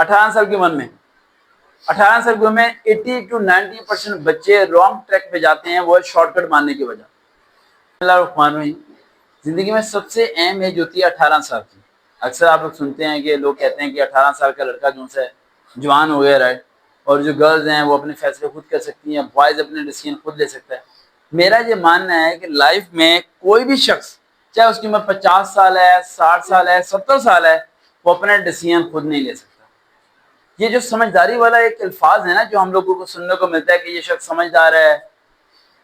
18 साल की उम्र में 18 साल की उम्र में 80 to 90% बच्चे रॉन्ग ट्रैक पे जाते हैं, वो शॉर्टकट मारने की वजह। जिंदगी में सबसे अहम एज होती है 18 साल की। अक्सर आप लोग सुनते हैं कि लोग कहते हैं कि 18 साल का लड़का जो है जवान हो गया, राइट, और जो गर्ल्स हैं वो अपने फैसले खुद कर सकती हैं, बॉयज अपने डिसीजन खुद ले सकता है। मेरा ये मानना है कि लाइफ में कोई भी शख्स, चाहे उसकी उम्र 50 साल है, 60 साल है, 70 साल है, वो अपना डिसीजन खुद नहीं ले सकता। ये जो समझदारी वाला एक अल्फाज है ना, जो हम लोगों को सुनने को मिलता है कि ये शख्स समझदार है,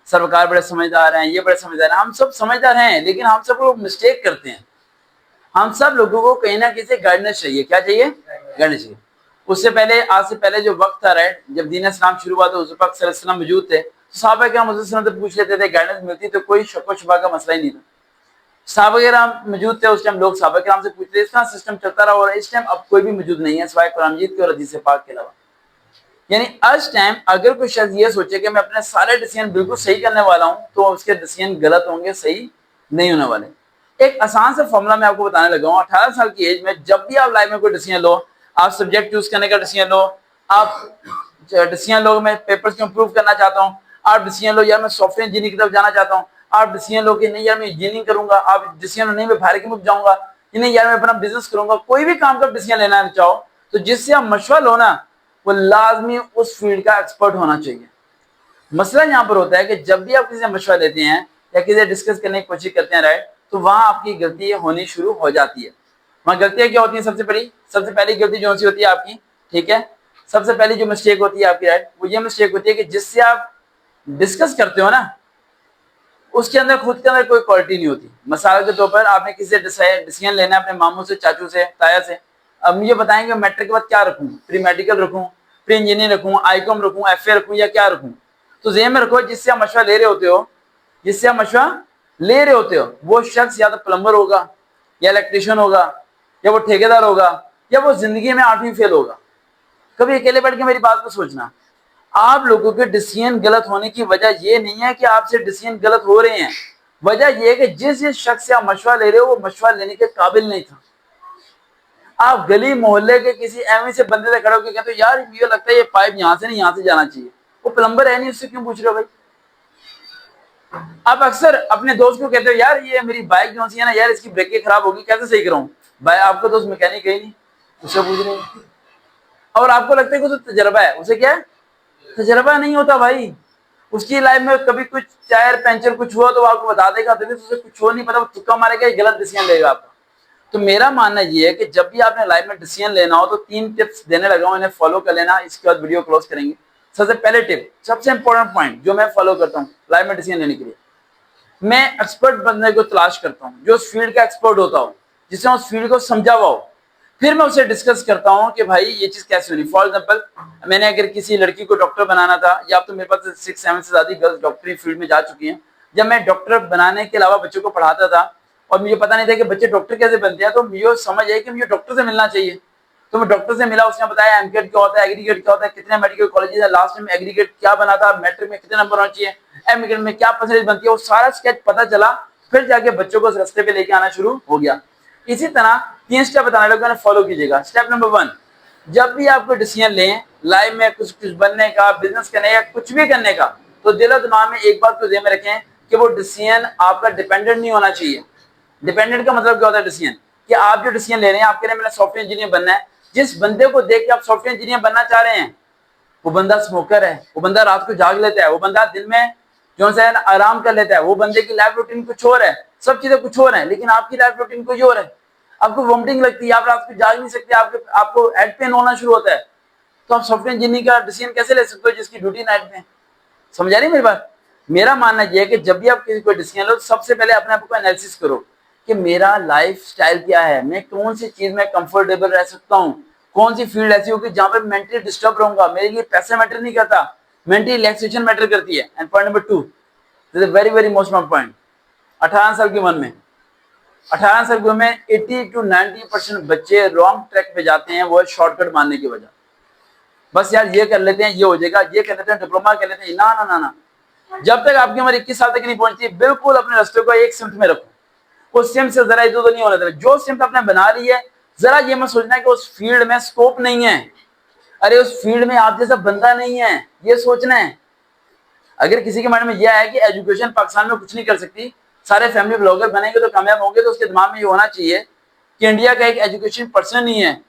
सरकार बड़े समझदार हैं, ये बड़े समझदार हैं, हम सब समझदार हैं, लेकिन हम सब लोग मिस्टेक करते हैं। हम सब लोगों को कहीं ना कहीं से गाइडेंस चाहिए। क्या चाहिए? गाइडेंस चाहिए। उससे पहले, आज से पहले जो वक्त था, राइट, जब दीन इस्लाम शुरू हुआ तो उस वक्त सल्लल्लाहु मौजूद थे, तो सहाबा किराम से पूछ लेते थे, गाइडेंस मिलती तो कोई शक व शुबा का मसला ही नहीं था। सहाबा किराम मौजूद थे उस टाइम, लोग सहाबा किराम से पूछते थे, इस तरह सिस्टम चलता रहा। और इस टाइम अब कोई भी मौजूद नहीं है सिवाय कुरान मजीद के और हदीस पाक के अलावा। यानी आज टाइम अगर कोई शख्स ये सोचे कि मैं अपने सारे डिसीजन बिल्कुल सही करने वाला हूं, तो उसके डिसीजन गलत होंगे, सही नहीं होने वाले। एक आसान सा फॉर्मूला मैं आपको बताने लगा हूं। 18 साल की एज में जब भी आप लाइफ में कोई डिसीजन लो, आप सब्जेक्ट चूज करने का डिसीजन लो, आप डिसीजन लो मैं पेपर्स को इंप्रूव करना चाहता हूँ, आप डिसीजन लो यार मैं सॉफ्टवेयर इंजीनियरिंग की तरफ जाना चाहता हूँ, आप डिसीजन लो कि नहीं यार मैं इंजीनियरिंग करूंगा, आप डिसीजन नहीं मैं बाहर की मुल्क जाऊंगा, नहीं यार मैं अपना बिजनेस करूंगा, कोई भी काम का डिसीजन लेना चाहो तो जिससे आप मशवरा लो ना, वो लाजमी उस फील्ड का एक्सपर्ट होना चाहिए। मसला यहाँ पर होता है कि जब भी आप किसी से मशवरा लेते हैं या किसी से डिस्कस करने की कोशिश करते हैं, राइट, तो वहां आपकी गलती होनी शुरू हो जाती है। वहां गलतियां क्या होती है? सबसे पहली गलती जो सी होती है आपकी, ठीक है, सबसे पहली जो मिस्टेक होती है आपकी, राइट, वो ये मिस्टेक होती है कि जिससे आप डिस्कस करते हो ना, उसके अंदर खुद के अंदर कोई क्वालिटी नहीं होती। मिसाल के तौर पर आपने किसी से डिसीजन लेना है, अपने मामू से, चाचू से, ताया से, अब मुझे बताएंगे मैट्रिक के बाद क्या रखूं, प्री मेडिकल रखूं, प्री इंजीनियरिंग रखूं, आईकॉम रखूं, एफए रखूं या क्या रखूं। तो ज़हन में रखो, जिससे आप मशवरा ले रहे होते हो, जिससे आप मशवरा ले रहे होते हो, वो शख्स या तो प्लम्बर होगा, या इलेक्ट्रिशियन होगा, या वो ठेकेदार होगा, या वो जिंदगी में 8वीं फेल होगा। कभी अकेले बैठ के मेरी बात को सोचना, आप लोगों के डिसीजन गलत होने की वजह यह नहीं है कि आपसे डिसीजन गलत हो रहे हैं, वजह यह है कि जिस शख्स से आप मशवरा ले रहे हो वो मशवरा लेने के काबिल नहीं था। आप गली मोहल्ले के किसी एमई से बंदे से खड़े होकर कहते हो यार मुझे लगता है ये पाइप यहां से नहीं यहां से जाना चाहिए, वो प्लम्बर है नहीं, उससे क्यों पूछ रहे हो भाई? आप अक्सर अपने दोस्त को कहते हो यार ये मेरी बाइक जो सी है ना यार, इसकी ब्रेकें खराब होगी, कैसे सही कराऊं? भाई आपका दोस्त मैकेनिक है ही नहीं, उससे पूछ रहे हैं। और आपको लगता है कि उसे तजर्बा है, उसे क्या है? तजर्बा नहीं होता भाई। उसकी लाइफ में कभी कुछ टायर पंचर कुछ हुआ तो वो आपको बता देगा, तभी तो उसे कुछ हो नहीं पता, वो तुक्का मारेगा, गलत डिसीजन लेगा आपका। तो मेरा मानना ये है कि जब भी आपने लाइफ में डिसीजन लेना हो तो 3 टिप्स देने लगा हूं, इन्हें फॉलो कर लेना। इसके बाद वीडियो क्लोज करेंगे। सबसे पहले टिप, सबसे इंपॉर्टेंट पॉइंट जो मैं फॉलो करता हूँ लाइफ में डिसीजन लेने के लिए, मैं एक्सपर्ट बनने को तलाश करता हूँ, जो उस फील्ड का एक्सपर्ट होता हो, जिसने उस फील्ड को समझा हुआ हो। फिर मैं उससे डिस्कस करता हूँ कि भाई ये चीज कैसे होनी। फॉर एग्जाम्पल, मैंने अगर किसी लड़की को डॉक्टर बनाना था, या तो मेरे पास 6-7 से ज्यादा गर्ल्स डॉक्टरी फील्ड में जा चुकी हैं, जब मैं डॉक्टर बनाने के अलावा बच्चों को पढ़ाता था और मुझे पता नहीं था कि बच्चे डॉक्टर कैसे बनते हैं, तो मुझे समझ आई कि मुझे डॉक्टर से मिलना चाहिए। तो मैं डॉक्टर से मिला, उसने बताया एमकेट क्या होता है, एग्रीगेट क्या होता है, कितने मेडिकल कॉलेज है, लास्ट में एग्रीगेट क्या बना था, मैट्रिक में कितने नंबर होना चाहिए, एमकेट में क्या परसेंटेज बनती है, वो सारा स्केच पता चला। फिर जाके बच्चों को उस रास्ते पे लेके आना शुरू हो गया। इसी तरह 3 स्टेप बताने लगा, फॉलो कीजिएगा। स्टेप नंबर 1, जब भी आपको डिसीजन लें लाइफ में कुछ बनने का, बिजनेस करने का, कुछ भी करने का, तो दिल और दिमाग में एक बात को ध्यान में रखें कि वो डिसीजन आपका डिपेंडेंट नहीं होना चाहिए। डिपेंडेंट का मतलब क्या होता है? डिसीजन कि आप जो डिसीजन ले रहे हैं, आप कह रहे हैं मैंने सॉफ्टवेयर इंजीनियर बनना है, जिस बंदे को देख के आप सॉफ्टवेयर इंजीनियर बनना चाह रहे हैं वो बंदा स्मोकर है, वो बंदा रात को जाग लेता है, वो बंदा दिन में जो है आराम कर लेता है, वो बंदे की लाइफ रूटीन कुछ और है, सब चीजें कुछ और है, लेकिन आपकी लाइफ रूटीन कुछ और है। आपको वोमिटिंग लगती है, आप रात को जाग नहीं सकते, आपको हेड पेन होना शुरू होता है, तो आप सॉफ्टवेयर इंजीनियरिंग का डिसीजन कैसे ले सकते हो जिसकी ड्यूटी नाइट में? समझा रही मेरी बात? मेरा मानना यह है कि जब भी आप किसी को डिसीजन लो, सबसे पहले अपने आप को एनालिसिस करो कि मेरा लाइफ स्टाइल क्या है, मैं कौन सी चीज में कंफर्टेबल रह सकता हूँ, कौन सी फील्ड ऐसी होगी जहां पर मेंटली डिस्टर्ब रहूंगा, मेरे लिए पैसा मैटर नहीं करता, मेंटली रिलैक्सेशन मैटर करती है। And point number 2, this is very very most important point. 18 साल की उम्र में 18 साल की उम्र में 80 to 90% बच्चे रॉन्ग ट्रैक पे जाते हैं, वो शॉर्टकट मारने की वजह। बस यार ये कर लेते हैं, ये हो जाएगा, ये कर लेते हैं, डिप्लोमा कर लेते हैं, ना ना ना ना। जब तक आपकी उम्र 21 साल तक नहीं पहुंचती, बिल्कुल अपने रास्ते को एक सिमत में रखो। उस सिमत से जरा इधर उधर नहीं होना देना। जो सिमत आपने बना ली है, जरा ये मत सोचना कि उस फील्ड में स्कोप नहीं है, अरे उस फील्ड में आप जैसा बंदा नहीं है, ये सोचना है। अगर किसी के माइंड में यह है कि एजुकेशन पाकिस्तान में कुछ नहीं कर सकती, सारे फैमिली ब्लॉगर बनेंगे तो कामयाब होंगे, तो उसके दिमाग में ये होना चाहिए कि इंडिया का एक एजुकेशन पर्सन नहीं है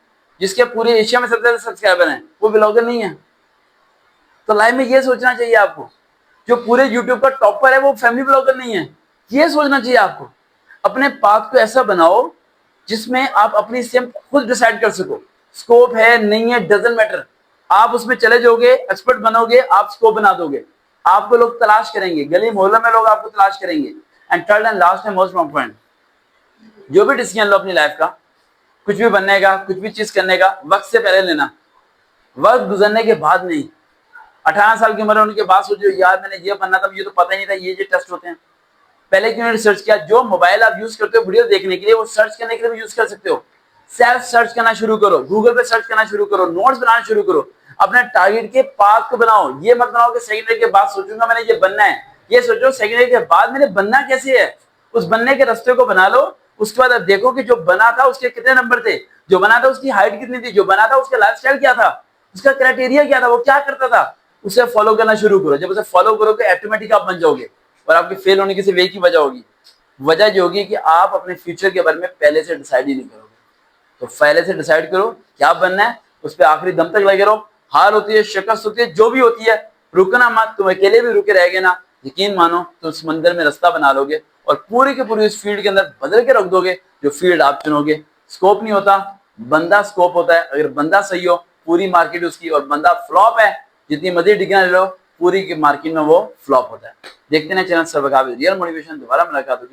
जिसके पूरे एशिया में सबसे ज्यादा सब्सक्राइबर हैं, वो ब्लॉगर नहीं है। तो लाइफ में ये सोचना चाहिए आपको, जो पूरे यूट्यूब का टॉपर है वो फैमिली ब्लॉगर नहीं है, ये सोचना चाहिए आपको। अपने पाथ को ऐसा बनाओ जिसमें आप अपनी सेम खुद डिसाइड कर सको। स्कोप है नहीं है डजंट मैटर, आप उसमें चले जाओगे, एक्सपर्ट बनोगे, आप स्कोप बना दोगे, आपको लोग तलाश करेंगे, गली मोहल्ले में लोग आपको तलाश करेंगे। And third and last and most important, जो भी डिसीजन लो अपनी लाइफ का, कुछ भी बनने का, कुछ भी चीज करने का, वक्त से पहले लेना, वक्त गुजरने के बाद नहीं। 18 साल की उम्र होने के बाद सोचो यार मैंने ये बनना था, मुझे तो पता ही नहीं था ये टेस्ट होते हैं। पहले क्यों रिसर्च किया? जो मोबाइल आप यूज करते हो वीडियो देखने के लिए, वो सर्च करने के लिए भी यूज कर सकते हो। सेल्फ सर्च करना शुरू करो, गूगल पे सर्च करना शुरू करो, नोट्स बनाना शुरू करो, अपने टारगेट के पाथ को बनाओ। ये मत बनाओ कि सेकेंडरी के बाद सोचूंगा मैंने ये बनना है, ये सोचो सेकेंडरी के बाद मैंने बनना कैसे है, उस बनने के रास्ते को बना लो। उसके बाद अब देखो कि जो बना था उसके कितने नंबर थे, जो बना था उसकी हाइट कितनी थी, जो बना था उसका लाइफस्टाइल क्या था, उसका क्राइटेरिया क्या था, वो क्या करता था, उसे फॉलो करना शुरू करो। जब उसे फॉलो करोगे ऑटोमेटिक आप बन जाओगे। और आपके फेल होने की सिर्फ एक ही वजह होगी, वजह जो होगी कि आप अपने फ्यूचर के बारे में पहले से डिसाइड ही नहीं करोगे। तो पहले से डिसाइड करो क्या बनना है, उस पर आखिरी दम तक लगे रहो। हार होती है, शिकस्त होती है, जो भी होती है, रुकना मत। तुम अकेले भी रुके रह गए ना, यकीन मानो तुम समंदर में रास्ता बना लोगे और पूरी के पूरी उस फील्ड के अंदर बदल के रख दोगे जो फील्ड आप चुनोगे। स्कोप नहीं होता, बंदा स्कोप होता है। अगर बंदा सही हो पूरी मार्केट उसकी, और बंदा फ्लॉप है जितनी मर्जी डिग्रियां ले लो पूरी की मार्केट में वो फ्लॉप होता है। देखते हैं चैनल सर्वगावी रियल मोटिवेशन, दोबारा मुलाकात होगी।